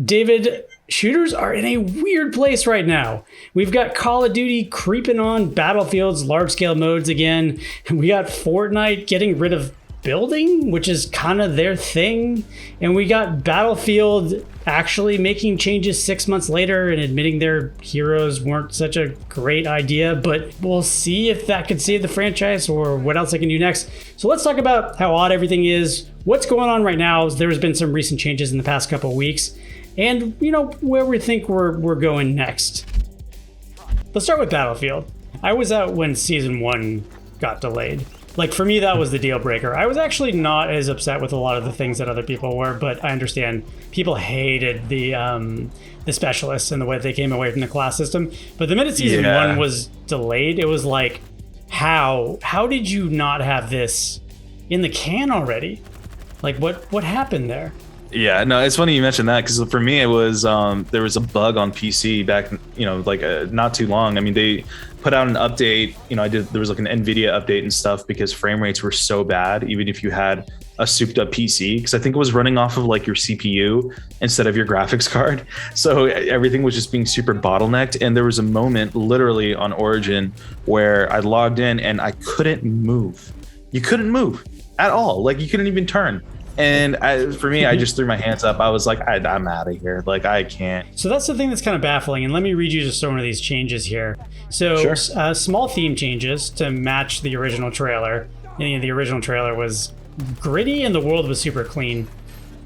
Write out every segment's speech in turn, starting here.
David, shooters are in a weird place right now. We've got Call of Duty creeping on Battlefield's large-scale modes again. We got Fortnite getting rid of building, which is kind of their thing. And we got Battlefield actually making changes 6 months later and admitting their heroes weren't such a great idea. But we'll see if that could save the franchise or what else they can do next. So let's talk about how odd everything is, what's going on right now. There's been some recent changes in the past couple of weeks. And, you know, where we think we're going next. Let's start with Battlefield. I was out when Season 1 got delayed. Like, for me, that was the deal breaker. I was actually not as upset with a lot of the things that other people were, but I understand people hated the specialists and the way they came away from the class system. But the minute Season 1 was delayed, it was like, how did you not have this in the can already? Like, what happened there? Yeah, no, it's funny you mentioned that because for me it was there was a bug on PC back, not too long. I mean, they put out an update. There was like an NVIDIA update and stuff because frame rates were so bad, even if you had a souped up PC, because I think it was running off of like your CPU instead of your graphics card. So everything was just being super bottlenecked. And there was a moment literally on Origin where I logged in and I couldn't move. You couldn't move at all. Like you couldn't even turn. And for me, I just threw my hands up. I was like, I'm out of here. Like, I can't. So that's the thing that's kind of baffling. And let me read you just some of these changes here. So Sure. Small theme changes to match the original trailer. The original trailer was gritty and the world was super clean.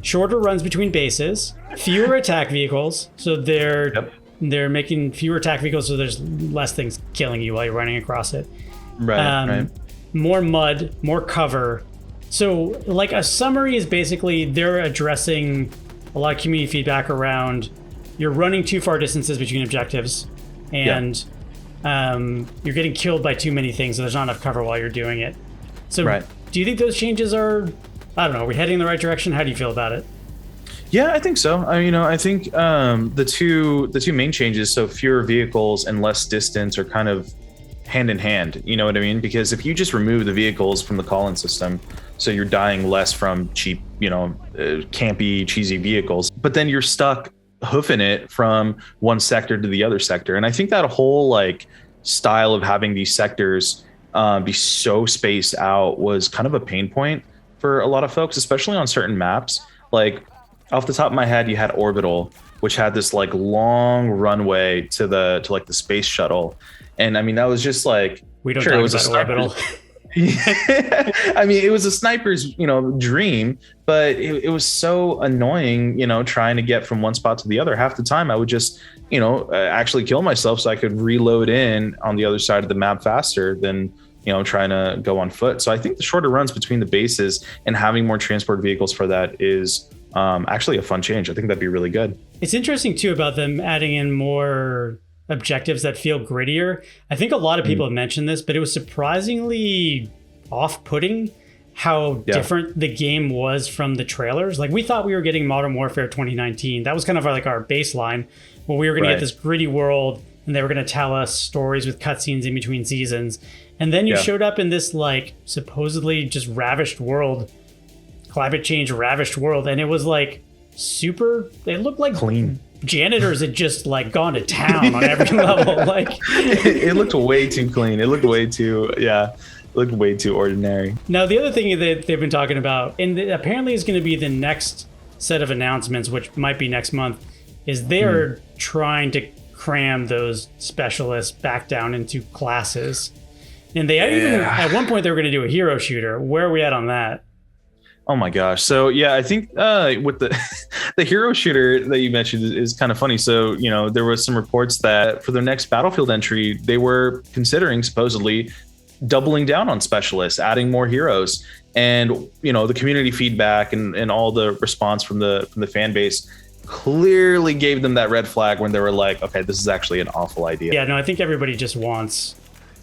Shorter runs between bases. Fewer attack vehicles. So they're making fewer attack vehicles so there's less things killing you while you're running across it. Right. More mud, more cover. So like a summary is basically they're addressing a lot of community feedback around you're running too far distances between objectives and you're getting killed by too many things, so there's not enough cover while you're doing it. So do you think those changes are, I don't know, are we heading in the right direction? How do you feel about it? Yeah, I think so. I think the two main changes, so fewer vehicles and less distance, are kind of hand in hand. You know what I mean? Because if you just remove the vehicles from the call-in system, so you're dying less from cheap, campy, cheesy vehicles, but then you're stuck hoofing it from one sector to the other sector. And I think that whole like style of having these sectors be so spaced out was kind of a pain point for a lot of folks, especially on certain maps. Like off the top of my head, you had Orbital, which had this like long runway to the space shuttle. And I mean, that was just like, we don't talk about Orbital. I mean, it was a sniper's, dream, but it was so annoying, trying to get from one spot to the other. Half the time I would just, actually kill myself so I could reload in on the other side of the map faster than, trying to go on foot. So I think the shorter runs between the bases and having more transport vehicles for that is actually a fun change. I think that'd be really good. It's interesting too about them adding in more objectives that feel grittier. I think a lot of people have mentioned this, but it was surprisingly off-putting how different the game was from the trailers. Like we thought we were getting Modern Warfare 2019. That was kind of like our baseline, where we were going to get this gritty world and they were going to tell us stories with cutscenes in between seasons. And then you showed up in this like supposedly just ravished world, climate change ravished world. And it was like super, it looked like clean. Janitors had just like gone to town on every level. Like it looked way too clean. It looked way too ordinary. Now the other thing that they've been talking about, and apparently is going to be the next set of announcements, which might be next month, is they're trying to cram those specialists back down into classes. And they even at one point they were going to do a hero shooter. Where are we at on that? Oh my gosh. So yeah, I think with the the hero shooter that you mentioned is kind of funny. So, there was some reports that for their next Battlefield entry, they were considering supposedly doubling down on specialists, adding more heroes. And, the community feedback and all the response from the fan base clearly gave them that red flag when they were like, okay, this is actually an awful idea. Yeah, no, I think everybody just wants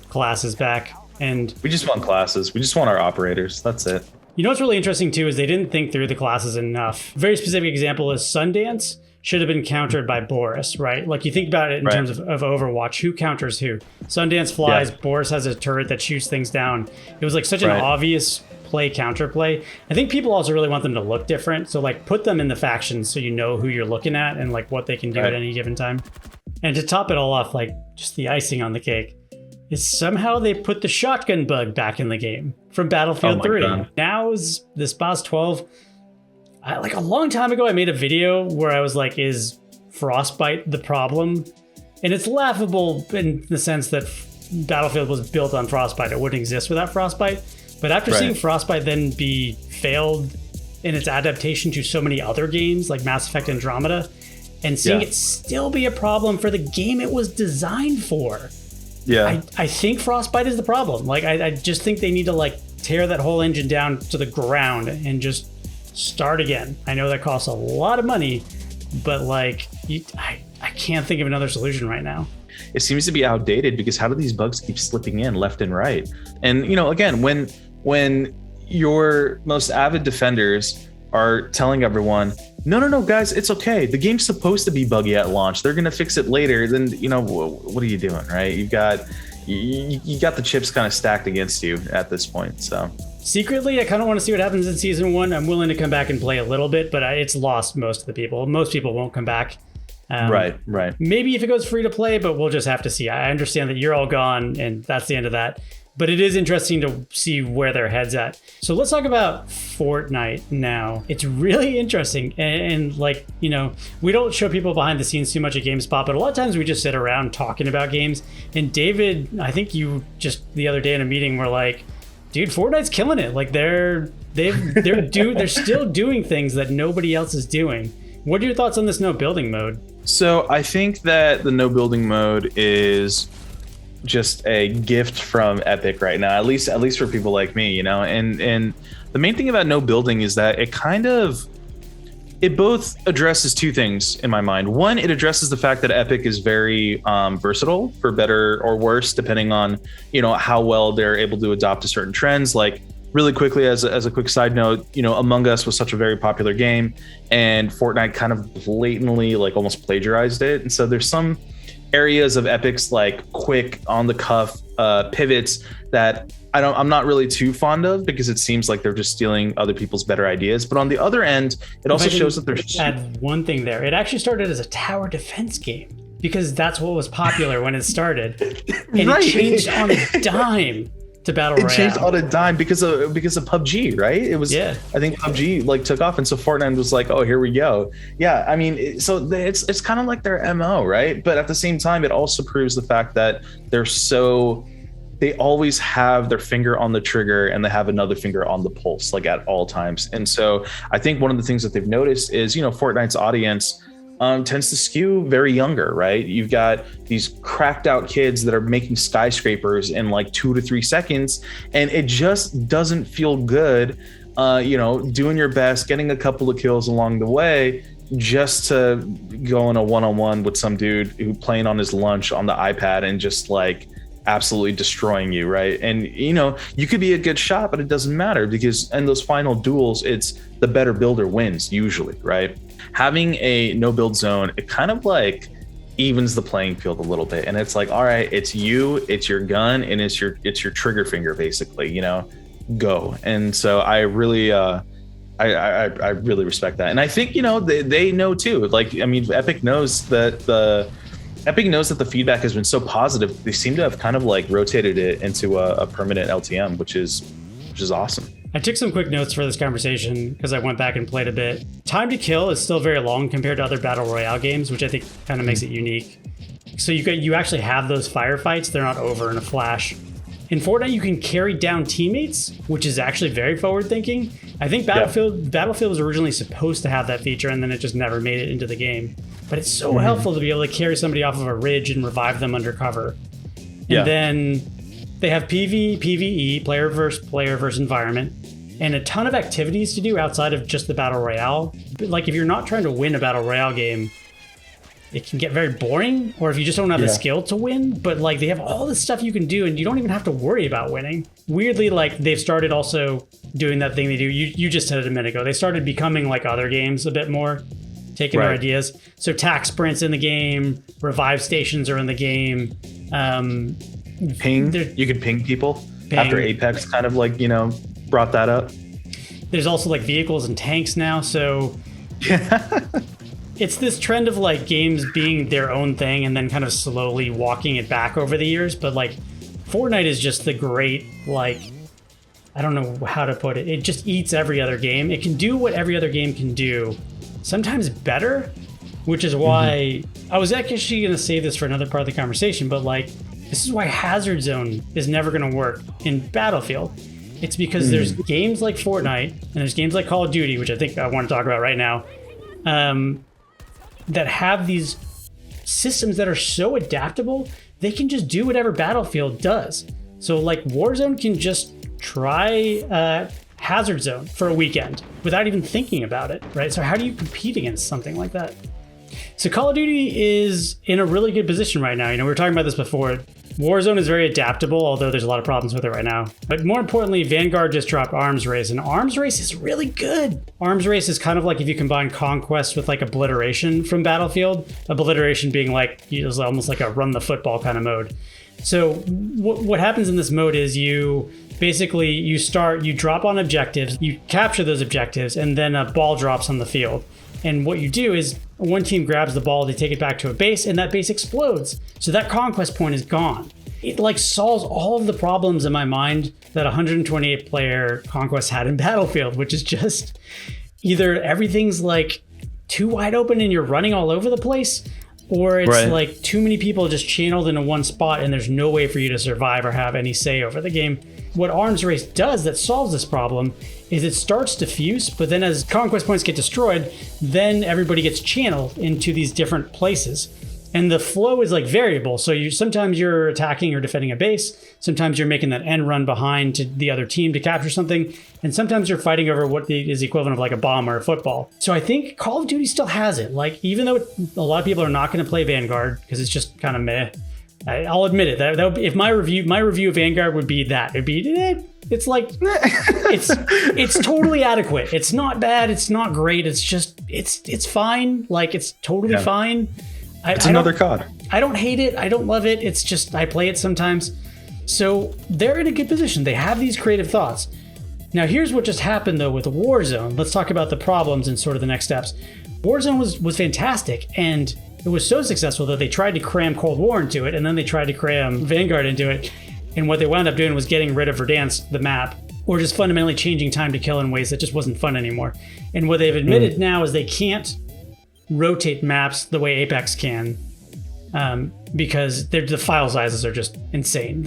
classes back. And we just want classes. We just want our operators. That's it. You know what's really interesting too is they didn't think through the classes enough. A very specific example is Sundance should have been countered by Boris, right? Like you think about it in terms of Overwatch, who counters who? Sundance flies, Boris has a turret that shoots things down. It was like such an obvious play counterplay. I think people also really want them to look different. So like put them in the factions so you know who you're looking at and like what they can do at any given time. And to top it all off, like just the icing on the cake, is somehow they put the shotgun bug back in the game from Battlefield 3. God. Now is this boss 12. Like a long time ago, I made a video where I was like, is Frostbite the problem? And it's laughable in the sense that Battlefield was built on Frostbite. It wouldn't exist without Frostbite. But after seeing Frostbite then be failed in its adaptation to so many other games like Mass Effect Andromeda, and seeing it still be a problem for the game it was designed for. Yeah, I think Frostbite is the problem. Like, I just think they need to like tear that whole engine down to the ground and just start again. I know that costs a lot of money, but like, I can't think of another solution right now. It seems to be outdated because how do these bugs keep slipping in left and right? And you know, again, when your most avid defenders are telling everyone, no, guys, it's okay. The game's supposed to be buggy at launch. They're gonna fix it later. Then you know, what are you doing, right? You got the chips kind of stacked against you at this point. So secretly, I kind of want to see what happens in season 1. I'm willing to come back and play a little bit, but it's lost most of the people. Most people won't come back. Right. Maybe if it goes free to play, but we'll just have to see. I understand that you're all gone, and that's the end of that. But it is interesting to see where their head's at. So let's talk about Fortnite now. It's really interesting. And like, you know, we don't show people behind the scenes too much at GameSpot, but a lot of times we just sit around talking about games. And David, I think you just the other day in a meeting were like, dude, Fortnite's killing it. Like they're still doing things that nobody else is doing. What are your thoughts on this no building mode? So I think that the no building mode is just a gift from Epic right now, at least for people like me, you know. And the main thing about no building is that it both addresses two things in my mind. One, it addresses the fact that Epic is very versatile, for better or worse, depending on, you know, how well they're able to adopt to certain trends. Like really quickly, as a quick side note, you know, Among Us was such a very popular game, and Fortnite kind of blatantly like almost plagiarized it. And so there's some areas of Epic's like quick on the cuff pivots that I'm not really too fond of, because it seems like they're just stealing other people's better ideas. But on the other end, it also shows that there's add one thing there. It actually started as a tower defense game because that's what was popular when it started, and it changed on a dime to Battle Royale. It changed on a dime because of PUBG, right? It was, I think PUBG like took off, and so Fortnite was like, oh, here we go. Yeah, I mean, it's kind of like their MO, right? But at the same time, it also proves the fact that they always have their finger on the trigger, and they have another finger on the pulse, like at all times. And so I think one of the things that they've noticed is, you know, Fortnite's audience tends to skew very younger, right? You've got these cracked out kids that are making skyscrapers in like 2 to 3 seconds, and it just doesn't feel good, you know, doing your best, getting a couple of kills along the way, just to go in a one-on-one with some dude who playing on his lunch on the iPad and just like absolutely destroying you, right? And you know, you could be a good shot, but it doesn't matter, because in those final duels, it's the better builder wins usually, right? Having a no build zone, it kind of like evens the playing field a little bit, and it's like, all right, it's you, it's your gun, and it's your trigger finger, basically, you know, go. And so I really I really respect that, and I think, you know, they know too. Like, I mean, Epic knows that the feedback has been so positive. They seem to have kind of like rotated it into a permanent LTM, which is awesome. I took some quick notes for this conversation because I went back and played a bit. Time to kill is still very long compared to other Battle Royale games, which I think kind of makes it unique. So you actually have those firefights. They're not over in a flash. In Fortnite, you can carry down teammates, which is actually very forward-thinking. I think Battlefield was originally supposed to have that feature, and then it just never made it into the game. But it's so helpful to be able to carry somebody off of a ridge and revive them under cover. And then they have PvE, player versus environment, and a ton of activities to do outside of just the Battle Royale. But like, if you're not trying to win a Battle Royale game, it can get very boring, or if you just don't have the skill to win. But like, they have all this stuff you can do, and you don't even have to worry about winning. Weirdly, like, they've started also doing that thing they do. You just said it a minute ago. They started becoming like other games a bit more, taking their ideas. So tack sprints in the game, revive stations are in the game. Ping, you could ping people after Apex kind of like, brought that up. There's also like vehicles and tanks now. So it's this trend of like games being their own thing and then kind of slowly walking it back over the years. But like Fortnite is just the great, like, I don't know how to put it. It just eats every other game. It can do what every other game can do, sometimes better, which is why I was actually going to save this for another part of the conversation. But like, this is why Hazard Zone is never going to work in Battlefield. It's because there's games like Fortnite and there's games like Call of Duty, which I think I want to talk about right now, that have these systems that are so adaptable, they can just do whatever Battlefield does. So like Warzone can just try Hazard Zone for a weekend without even thinking about it, right? So how do you compete against something like that? So Call of Duty is in a really good position right now. We were talking about this before. Warzone is very adaptable, although there's a lot of problems with it right now. But more importantly, Vanguard just dropped Arms Race, and Arms Race is really good. Arms Race is kind of like if you combine Conquest with like Obliteration from Battlefield. Obliteration being like, it's almost like a run the football kind of mode. So what happens in this mode is you drop on objectives, you capture those objectives, and then a ball drops on the field. And what you do is one team grabs the ball, they take it back to a base, and that base explodes. So that conquest point is gone. It like solves all of the problems in my mind that 128 player Conquest had in Battlefield, which is just either everything's like too wide open and you're running all over the place, or it's like too many people just channeled into one spot and there's no way for you to survive or have any say over the game. What Arms Race does that solves this problem is it starts diffuse, but then as conquest points get destroyed, then everybody gets channeled into these different places. And the flow is like variable. So sometimes you're attacking or defending a base. Sometimes you're making that end run behind to the other team to capture something. And sometimes you're fighting over what is the equivalent of like a bomb or a football. So I think Call of Duty still has it. Like, even though a lot of people are not going to play Vanguard because it's just kind of meh. I'll admit it. That would be, if my review of Vanguard would be that. It'd be, it's like, it's totally adequate. It's not bad. It's not great. It's just, it's fine. Like, it's totally fine. It's another COD. I don't hate it. I don't love it. It's just, I play it sometimes. So they're in a good position. They have these creative thoughts. Now, here's what just happened, though, with Warzone. Let's talk about the problems and sort of the next steps. Warzone was fantastic, and it was so successful that they tried to cram Cold War into it, and then they tried to cram Vanguard into it. And what they wound up doing was getting rid of Verdansk, the map, or just fundamentally changing time to kill in ways that just wasn't fun anymore. And what they've admitted now is they can't rotate maps the way Apex can, because the file sizes are just insane.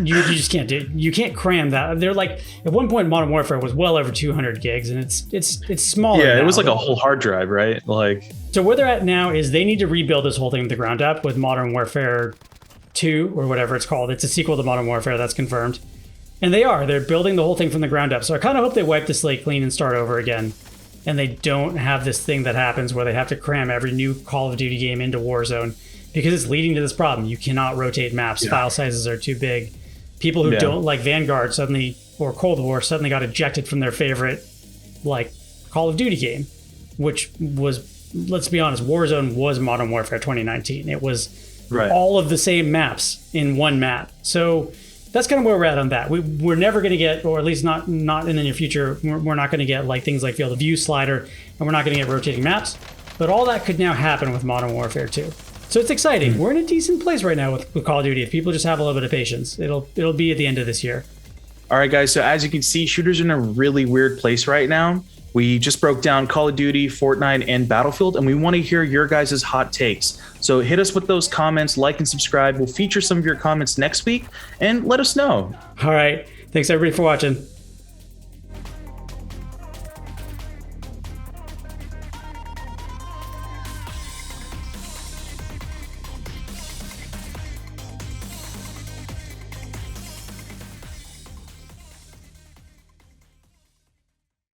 You just can't do it. You can't cram that. They're like, at one point Modern Warfare was well over 200 gigs, and it's smaller. Yeah, now. It was like a whole hard drive, right? Like, so where they're at now is they need to rebuild this whole thing from the ground up with Modern Warfare 2 or whatever it's called. It's a sequel to Modern Warfare, that's confirmed. And they're building the whole thing from the ground up. So I kind of hope they wipe the slate clean and start over again. And they don't have this thing that happens where they have to cram every new Call of Duty game into Warzone, because it's leading to this problem. You cannot rotate maps. Yeah. File sizes are too big. People who don't like Vanguard suddenly, or Cold War, suddenly got ejected from their favorite, like, Call of Duty game, which was, let's be honest, Warzone was Modern Warfare 2019. It was all of the same maps in one map. So that's kind of where we're at on that. We're never going to get, or at least not in the near future, we're not going to get like things like field of view slider, and we're not going to get rotating maps. But all that could now happen with Modern Warfare 2. So it's exciting. We're in a decent place right now with Call of Duty. If people just have a little bit of patience, it'll be at the end of this year. All right, guys. So as you can see, shooters are in a really weird place right now. We just broke down Call of Duty, Fortnite, and Battlefield, and we want to hear your guys' hot takes. So hit us with those comments, like and subscribe. We'll feature some of your comments next week, and let us know. All right. Thanks, everybody, for watching.